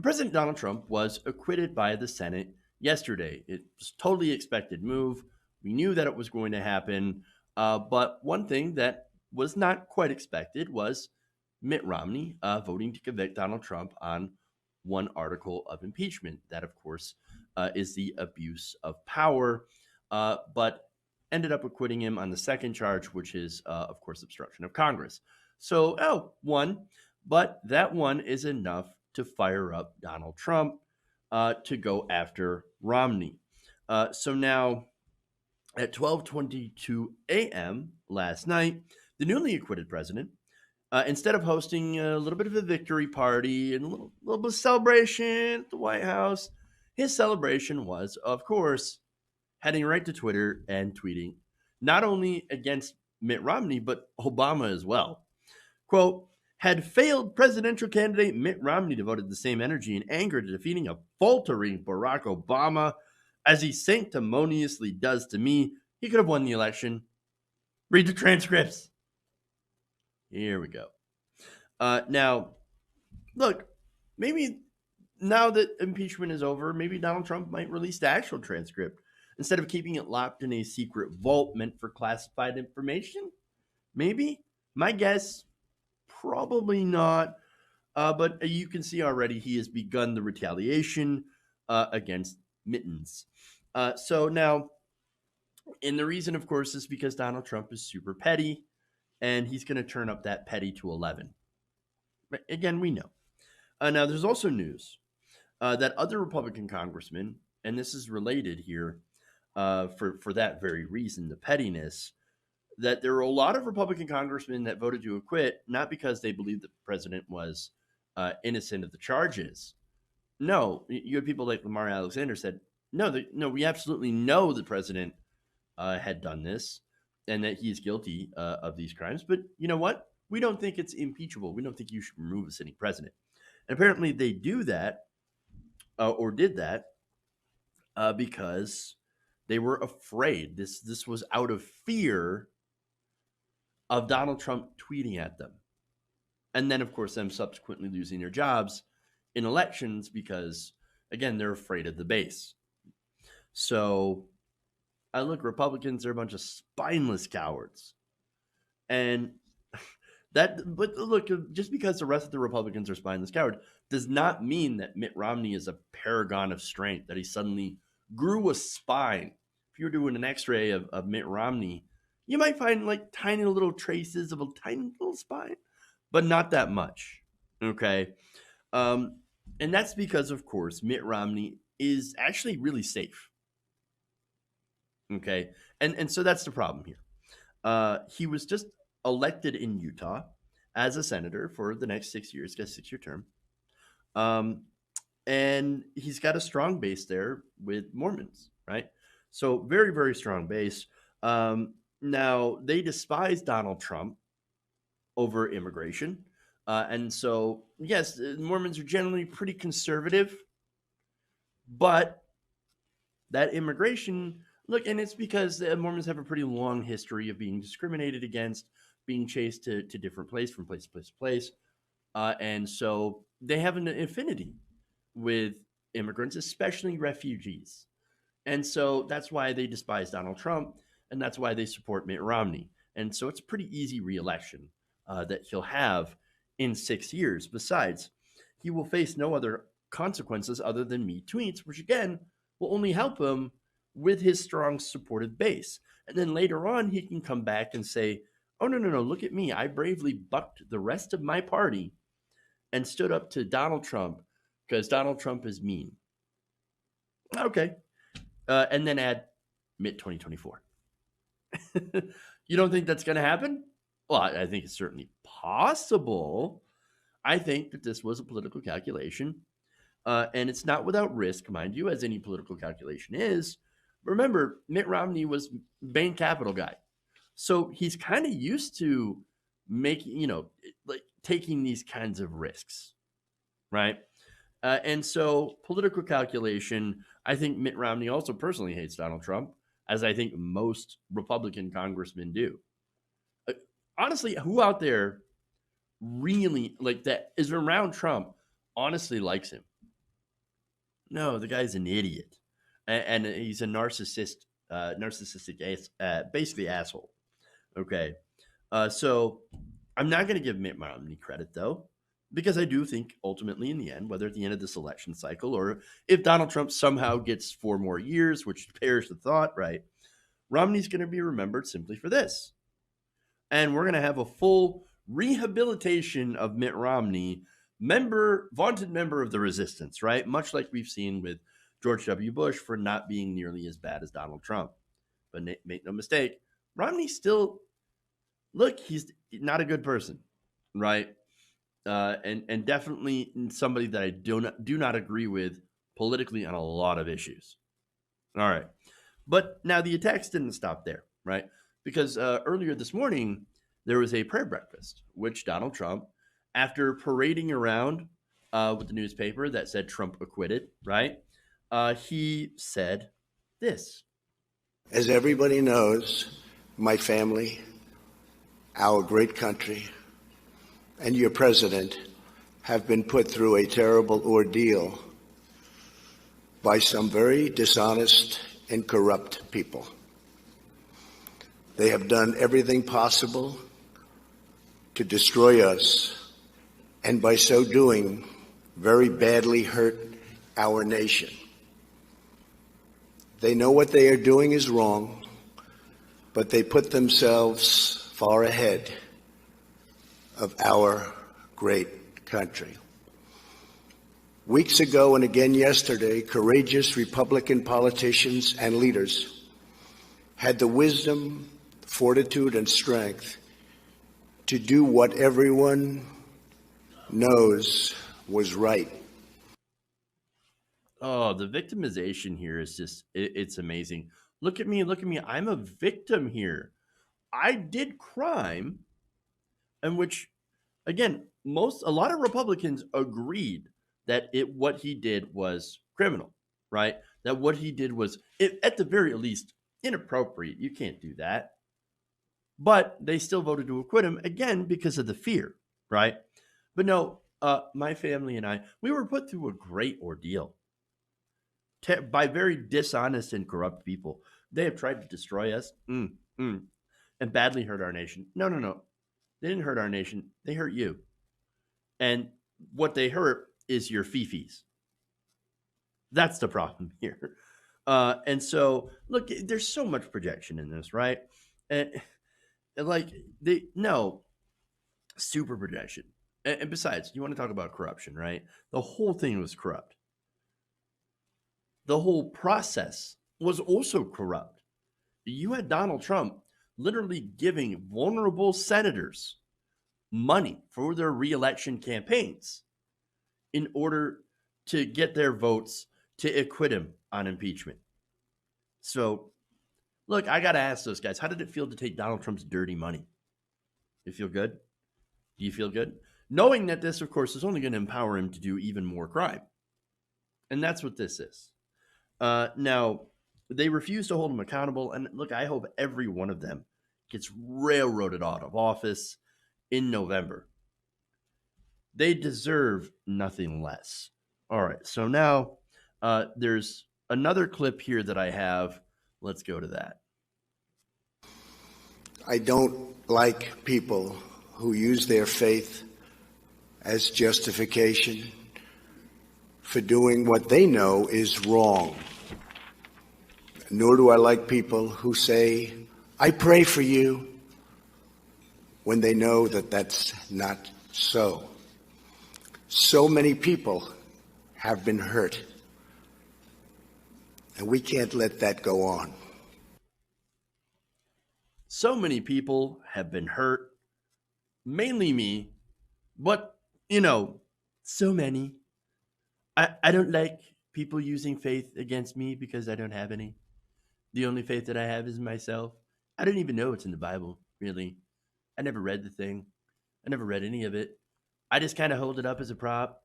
President Donald Trump was acquitted by the Senate yesterday. It was a totally expected move. We knew that it was going to happen. But one thing that was not quite expected was Mitt Romney voting to convict Donald Trump on one article of impeachment. That, of course, is the abuse of power, but ended up acquitting him on the second charge, which is, of course, obstruction of Congress. So, one, but that one is enough to fire up Donald Trump to go after Romney. So now at 12:22 a.m. last night, the newly acquitted president, instead of hosting a little bit of a victory party and a little bit of celebration at the White House, his celebration was, of course, heading right to Twitter and tweeting not only against Mitt Romney, but Obama as well. Quote, had failed presidential candidate Mitt Romney devoted the same energy and anger to defeating a faltering Barack Obama as he sanctimoniously does to me, he could have won the election. Read the transcripts. Here we go. Now, look, maybe now that impeachment is over, maybe Donald Trump might release the actual transcript instead of keeping it locked in a secret vault meant for classified information. Maybe. My guess, probably not. But you can see already he has begun the retaliation against Mittens. So now, and the reason, of course, is because Donald Trump is super petty, and he's going to turn up that petty to 11. But again, we know. Now, there's also news that other Republican congressmen, and this is related here for that very reason, the pettiness, that there were a lot of Republican congressmen that voted to acquit, not because they believed the president was innocent of the charges. No, you had people like Lamar Alexander said, no, we absolutely know the president had done this and that he is guilty of these crimes. But you know what? We don't think it's impeachable. We don't think you should remove a sitting president. And apparently they do that or did that because they were afraid. This was out of fear of Donald Trump tweeting at them. And then, of course, them subsequently losing their jobs in elections because, again, they're afraid of the base. So, I look, Republicans are a bunch of spineless cowards. And but look, just because the rest of the Republicans are spineless cowards does not mean that Mitt Romney is a paragon of strength, that he suddenly grew a spine. If you were doing an x-ray of Mitt Romney, you might find like tiny little traces of a tiny little spine, but not that much. Okay. And that's because, of course, Mitt Romney is actually really safe. Okay. And so that's the problem here. He was just elected in Utah as a senator for the next 6 years, got a 6-year term. And he's got a strong base there with Mormons, right? So very, very strong base. Now, they despise Donald Trump over immigration. And so, yes, Mormons are generally pretty conservative, but that immigration, look, and it's because the Mormons have a pretty long history of being discriminated against, being chased to different places, from place to place to place. And so they have an affinity with immigrants, especially refugees. And so that's why they despise Donald Trump, and that's why they support Mitt Romney. And so it's a pretty easy reelection that he'll have in 6 years. Besides, he will face no other consequences other than me tweets, which again will only help him with his strong supportive base. And then later on, he can come back and say, oh, no, look at me. I bravely bucked the rest of my party and stood up to Donald Trump because Donald Trump is mean. Okay. And then add Mitt 2024. You don't think that's going to happen? Well, I think it's certainly possible. I think that this was a political calculation. And it's not without risk, mind you, as any political calculation is. Remember, Mitt Romney was Bain Capital guy. So he's kind of used to making, like taking these kinds of risks, right? And so political calculation, I think Mitt Romney also personally hates Donald Trump, as I think most Republican congressmen do. Honestly, who out there really like that is around Trump honestly likes him? No, the guy's an idiot, and he's a narcissistic basically asshole. Okay, so I'm not going to give Mitt Romney credit though, because I do think ultimately in the end, whether at the end of this election cycle or if Donald Trump somehow gets 4 more years, which perish the thought, right? Romney's going to be remembered simply for this. And we're going to have a full rehabilitation of Mitt Romney, vaunted member of the resistance, right? Much like we've seen with George W. Bush for not being nearly as bad as Donald Trump. But make no mistake, Romney still, look, he's not a good person, right? And definitely somebody that I do not agree with politically on a lot of issues. All right. But now the attacks didn't stop there, right? Because earlier this morning, there was a prayer breakfast, which Donald Trump, after parading around with the newspaper that said Trump acquitted, right? He said this. As everybody knows, my family, our great country, and your president have been put through a terrible ordeal by some very dishonest and corrupt people. They have done everything possible to destroy us, and by so doing, very badly hurt our nation. They know what they are doing is wrong, but they put themselves far ahead of our great country. Weeks ago and again yesterday, courageous Republican politicians and leaders had the wisdom, fortitude, and strength to do what everyone knows was right. Oh, the victimization here is just, it's amazing. Look at me, look at me. I'm a victim here. I did crime, in which, again, a lot of Republicans agreed that what he did was criminal, right? That what he did was, at the very least, inappropriate. You can't do that. But they still voted to acquit him again because of the fear, right? But no, my family and I, we were put through a great ordeal by very dishonest and corrupt people. They have tried to destroy us and badly hurt our nation. No, no, no. They didn't hurt our nation. They hurt you. And what they hurt is your fifis. That's the problem here. And so, look, there's so much projection in this, right? And like, no, super projection. And besides, you want to talk about corruption, right? The whole thing was corrupt. The whole process was also corrupt. You had Donald Trump literally giving vulnerable senators money for their reelection campaigns in order to get their votes to acquit him on impeachment. So, look, I got to ask those guys, how did it feel to take Donald Trump's dirty money? You feel good? Do you feel good? Knowing that this, of course, is only going to empower him to do even more crime. And that's what this is. Now, they refuse to hold him accountable. And look, I hope every one of them gets railroaded out of office in November. They deserve nothing less. All right. So now there's another clip here that I have. Let's go to that. I don't like people who use their faith as justification for doing what they know is wrong. Nor do I like people who say, I pray for you, when they know that that's not so. So many people have been hurt, and we can't let that go on. So many people have been hurt, mainly me, but, so many. I don't like people using faith against me because I don't have any. The only faith that I have is myself. I don't even know what's in the Bible, really. I never read the thing. I never read any of it. I just kind of hold it up as a prop,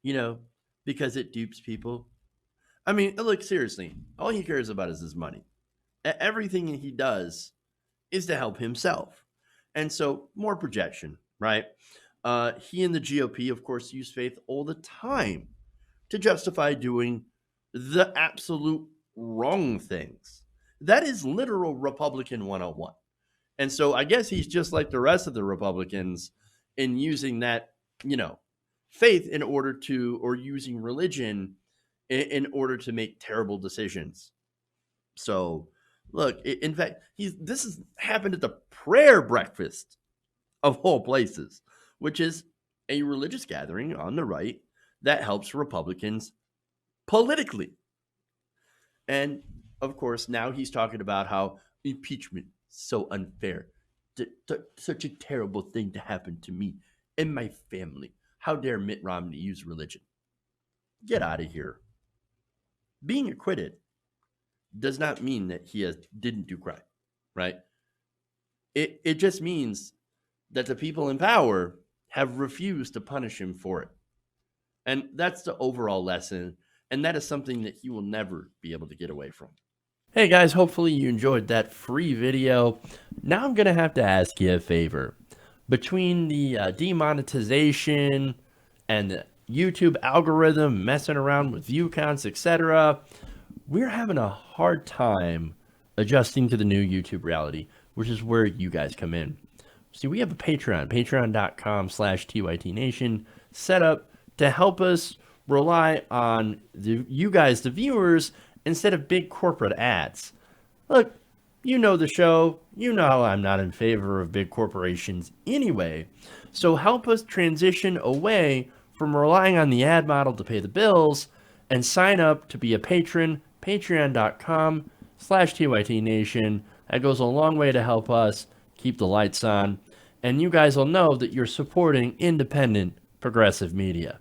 because it dupes people. I mean, look, seriously, all he cares about is his money. Everything he does is to help himself. And so, more projection, right? He and the GOP, of course, use faith all the time to justify doing the absolute wrong things. That is literal Republican 101. And so I guess he's just like the rest of the Republicans in using that, you know, faith in order to, or using religion in order to make terrible decisions. So, look, in fact, this has happened at the prayer breakfast of all places, which is a religious gathering on the right that helps Republicans politically. And of course, now he's talking about how impeachment is so unfair. Such a terrible thing to happen to me and my family. How dare Mitt Romney use religion? Get out of here. Being acquitted does not mean that didn't do crime, right? It just means that the people in power have refused to punish him for it. And that's the overall lesson. And that is something that he will never be able to get away from. Hey guys, hopefully you enjoyed that free video. Now I'm going to have to ask you a favor. Between the demonetization and the YouTube algorithm messing around with view counts, etc., we're having a hard time adjusting to the new YouTube reality, which is where you guys come in. See, we have a Patreon, patreon.com/TYTNation, set up to help us rely on you guys, the viewers, instead of big corporate ads. Look, you know the show. You know I'm not in favor of big corporations anyway. So help us transition away from relying on the ad model to pay the bills and sign up to be a patron, patreon.com/TYTNation. That goes a long way to help us keep the lights on. And you guys will know that you're supporting independent progressive media.